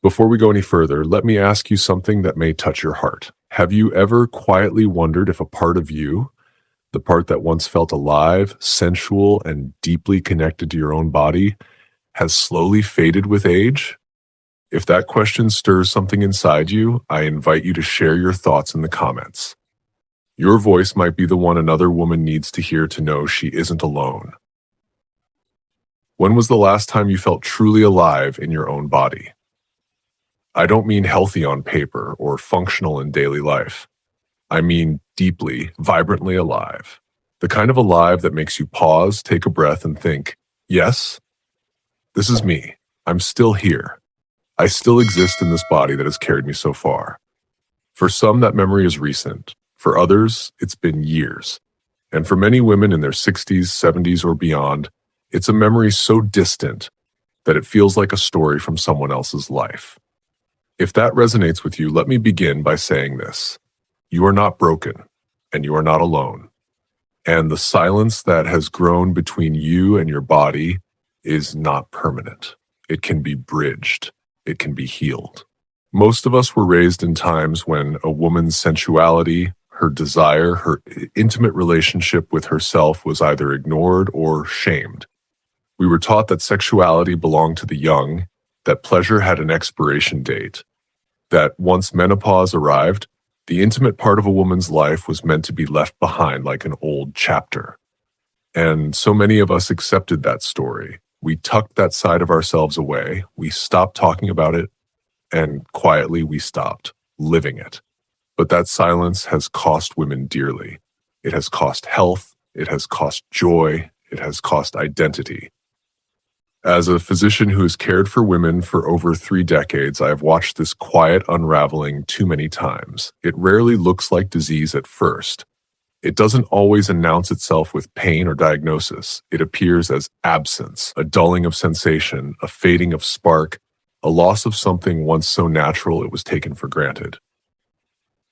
Before we go any further, let me ask you something that may touch your heart. Have you ever quietly wondered if a part of you, the part that once felt alive, sensual, and deeply connected to your own body, has slowly faded with age? If that question stirs something inside you, I invite you to share your thoughts in the comments. Your voice might be the one another woman needs to hear to know she isn't alone. When was the last time you felt truly alive in your own body? I don't mean healthy on paper or functional in daily life. I mean deeply, vibrantly alive. The kind of alive that makes you pause, take a breath, and think, yes, this is me. I'm still here. I still exist in this body that has carried me so far. For some, that memory is recent. For others, it's been years. And for many women in their 60s, 70s, or beyond, it's a memory so distant that it feels like a story from someone else's life. If that resonates with you, let me begin by saying this. You are not broken, and you are not alone. And the silence that has grown between you and your body is not permanent. It can be bridged. It can be healed. Most of us were raised in times when a woman's sensuality, her desire, her intimate relationship with herself was either ignored or shamed. We were taught that sexuality belonged to the young, that pleasure had an expiration date, that once menopause arrived, the intimate part of a woman's life was meant to be left behind like an old chapter. And so many of us accepted that story. We tucked that side of ourselves away, we stopped talking about it, and quietly we stopped living it. But that silence has cost women dearly. It has cost health, it has cost joy, it has cost identity. As a physician who has cared for women for over 3 decades, I have watched this quiet unraveling too many times. It rarely looks like disease at first. It doesn't always announce itself with pain or diagnosis. It appears as absence, a dulling of sensation, a fading of spark, a loss of something once so natural it was taken for granted.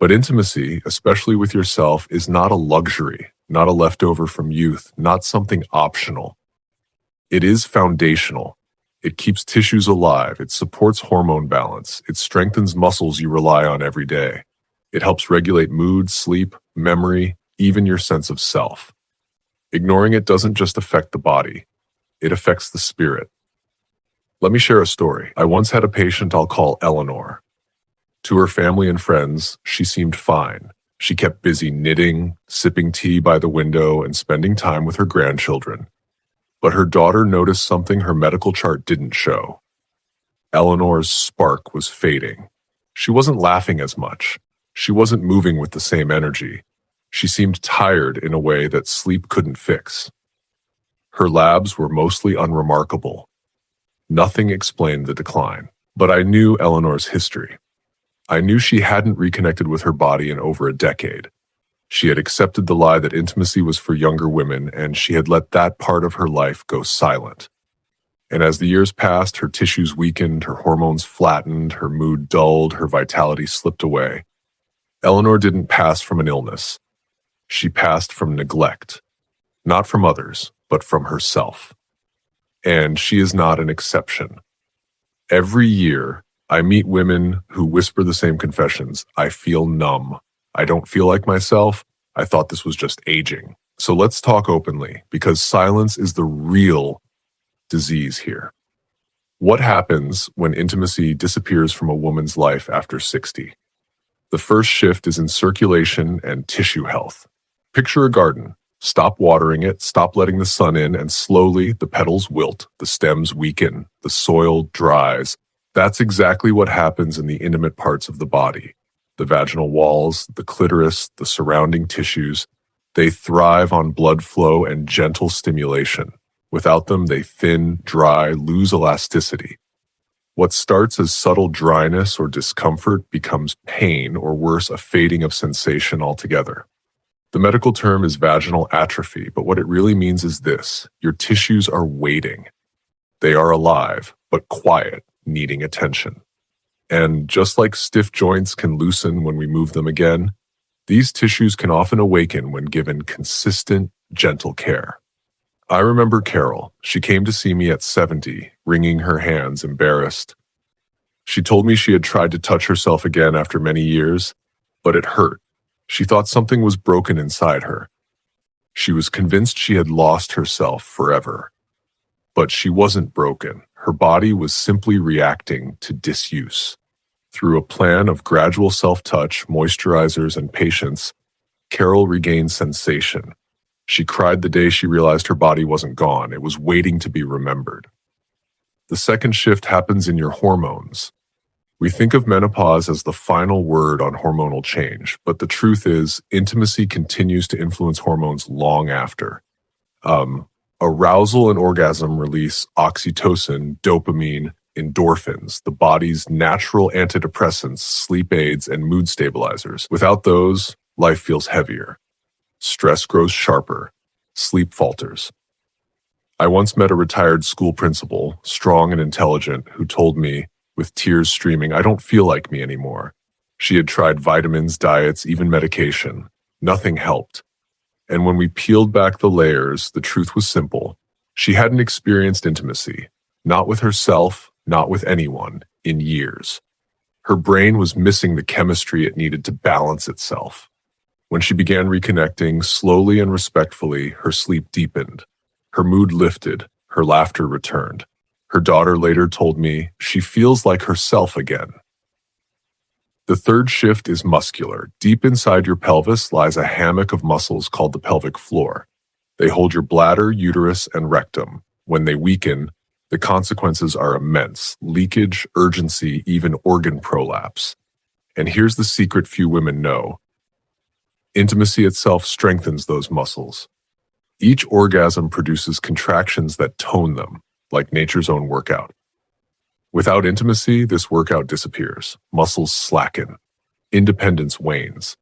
But intimacy, especially with yourself, is not a luxury, not a leftover from youth, not something optional. It is foundational. It keeps tissues alive. It supports hormone balance. It strengthens muscles you rely on every day. It helps regulate mood, sleep, memory, even your sense of self. Ignoring it doesn't just affect the body. It affects the spirit. Let me share a story. I once had a patient I'll call Eleanor. To her family and friends, she seemed fine. She kept busy knitting, sipping tea by the window, and spending time with her grandchildren. But her daughter noticed something her medical chart didn't show. Eleanor's spark was fading. She wasn't laughing as much. She wasn't moving with the same energy. She seemed tired in a way that sleep couldn't fix. Her labs were mostly unremarkable. Nothing explained the decline. But I knew Eleanor's history. I knew she hadn't reconnected with her body in over a decade. She had accepted the lie that intimacy was for younger women, and she had let that part of her life go silent. And as the years passed, her tissues weakened, her hormones flattened, her mood dulled, her vitality slipped away. Eleanor didn't pass from an illness. She passed from neglect, not from others, but from herself. And she is not an exception. Every year, I meet women who whisper the same confessions. I feel numb. I don't feel like myself. I thought this was just aging. So let's talk openly, because silence is the real disease here. What happens when intimacy disappears from a woman's life after 60? The first shift is in circulation and tissue health. Picture a garden. Stop watering it, stop letting the sun in, and slowly the petals wilt, the stems weaken, the soil dries. That's exactly what happens in the intimate parts of the body. The vaginal walls, the clitoris, the surrounding tissues, they thrive on blood flow and gentle stimulation. Without them, they thin, dry, lose elasticity. What starts as subtle dryness or discomfort becomes pain, or worse, a fading of sensation altogether. The medical term is vaginal atrophy, but what it really means is this: your tissues are waiting. They are alive, but quiet, needing attention. And just like stiff joints can loosen when we move them again, these tissues can often awaken when given consistent, gentle care. I remember Carol. She came to see me at 70, wringing her hands, embarrassed. She told me she had tried to touch herself again after many years, but it hurt. She thought something was broken inside her. She was convinced she had lost herself forever. But she wasn't broken. Her body was simply reacting to disuse. Through a plan of gradual self-touch, moisturizers, and patience, Carol regained sensation. She cried the day she realized her body wasn't gone. It was waiting to be remembered. The second shift happens in your hormones. We think of menopause as the final word on hormonal change, but the truth is, intimacy continues to influence hormones long after. Arousal and orgasm release oxytocin, dopamine, endorphins, the body's natural antidepressants, sleep aids, and mood stabilizers. Without those, life feels heavier. Stress grows sharper. Sleep falters. I once met a retired school principal, strong and intelligent, who told me, with tears streaming, I don't feel like me anymore. She had tried vitamins, diets, even medication. Nothing helped. And when we peeled back the layers, the truth was simple. She hadn't experienced intimacy, not with herself, not with anyone, in years. Her brain was missing the chemistry it needed to balance itself. When she began reconnecting, slowly and respectfully, her sleep deepened. Her mood lifted, her laughter returned. Her daughter later told me she feels like herself again. The third shift is muscular. Deep inside your pelvis lies a hammock of muscles called the pelvic floor. They hold your bladder, uterus, and rectum. When they weaken, the consequences are immense: leakage, urgency, even organ prolapse. And here's the secret few women know. Intimacy itself strengthens those muscles. Each orgasm produces contractions that tone them, like nature's own workout. Without intimacy, this workout disappears. Muscles slacken. Independence wanes.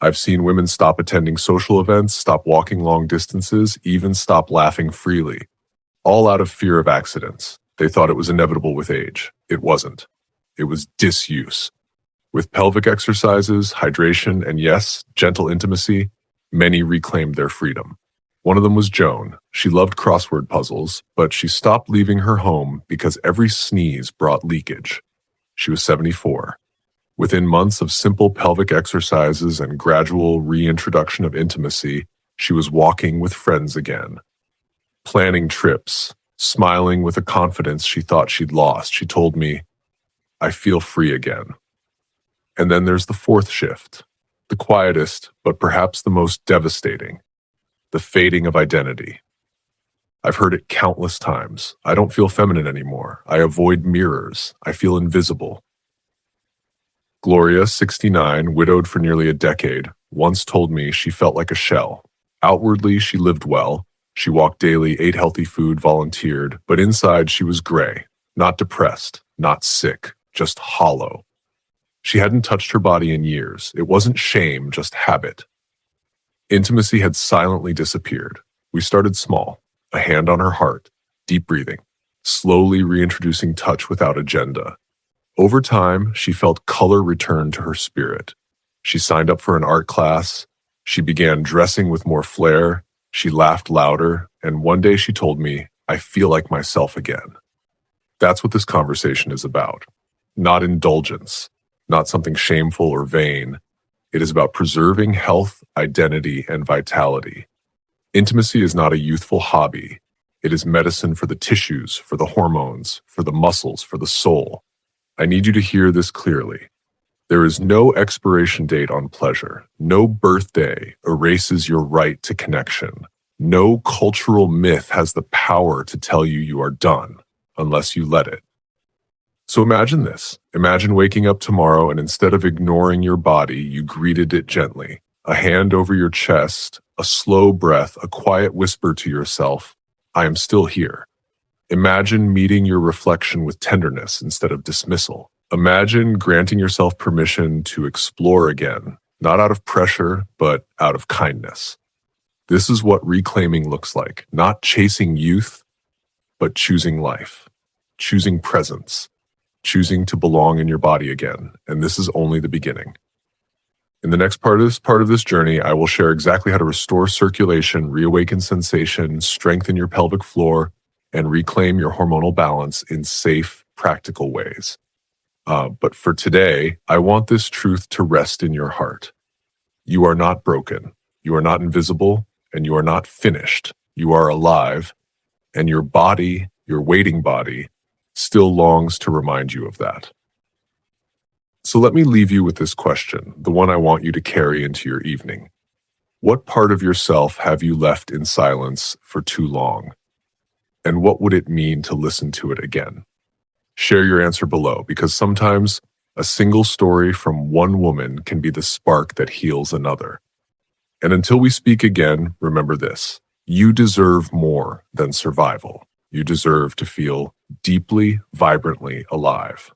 I've seen women stop attending social events, stop walking long distances, even stop laughing freely, all out of fear of accidents. They thought it was inevitable with age. It wasn't. It was disuse. With pelvic exercises, hydration, and yes, gentle intimacy, many reclaimed their freedom. One of them was Joan. She loved crossword puzzles, but she stopped leaving her home because every sneeze brought leakage. She was 74. Within months of simple pelvic exercises and gradual reintroduction of intimacy, she was walking with friends again, planning trips, smiling with a confidence she thought she'd lost. She told me, I feel free again. And then there's the fourth shift, the quietest, but perhaps the most devastating. The fading of identity. I've heard it countless times. I don't feel feminine anymore. I avoid mirrors. I feel invisible. Gloria, 69, widowed for nearly a decade, once told me she felt like a shell. Outwardly, she lived well. She walked daily, ate healthy food, volunteered, but inside she was gray, not depressed, not sick, just hollow. She hadn't touched her body in years. It wasn't shame, just habit. Intimacy had silently disappeared. We started small, a hand on her heart, deep breathing, slowly reintroducing touch without agenda. Over time, she felt color return to her spirit. She signed up for an art class. She began dressing with more flair. She laughed louder. And one day she told me, I feel like myself again. That's what this conversation is about. Not indulgence, not something shameful or vain. It is about preserving health, identity, and vitality. Intimacy is not a youthful hobby. It is medicine for the tissues, for the hormones, for the muscles, for the soul. I need you to hear this clearly. There is no expiration date on pleasure. No birthday erases your right to connection. No cultural myth has the power to tell you you are done, unless you let it. So imagine this. Imagine waking up tomorrow and instead of ignoring your body, you greeted it gently. A hand over your chest, a slow breath, a quiet whisper to yourself, I am still here. Imagine meeting your reflection with tenderness instead of dismissal. Imagine granting yourself permission to explore again, not out of pressure, but out of kindness. This is what reclaiming looks like, not chasing youth, but choosing life, choosing presence, choosing to belong in your body again, and this is only the beginning. In the next part of this journey, I will share exactly how to restore circulation, reawaken sensation, strengthen your pelvic floor, and reclaim your hormonal balance in safe, practical ways. But for today, I want this truth to rest in your heart. You are not broken. You are not invisible, and you are not finished. You are alive, and your body, your waiting body, still longs to remind you of that. So let me leave you with this question, the one I want you to carry into your evening. What part of yourself have you left in silence for too long? And what would it mean to listen to it again? Share your answer below, because sometimes a single story from one woman can be the spark that heals another. And until we speak again, remember this: you deserve more than survival. You deserve to feel deeply, vibrantly alive.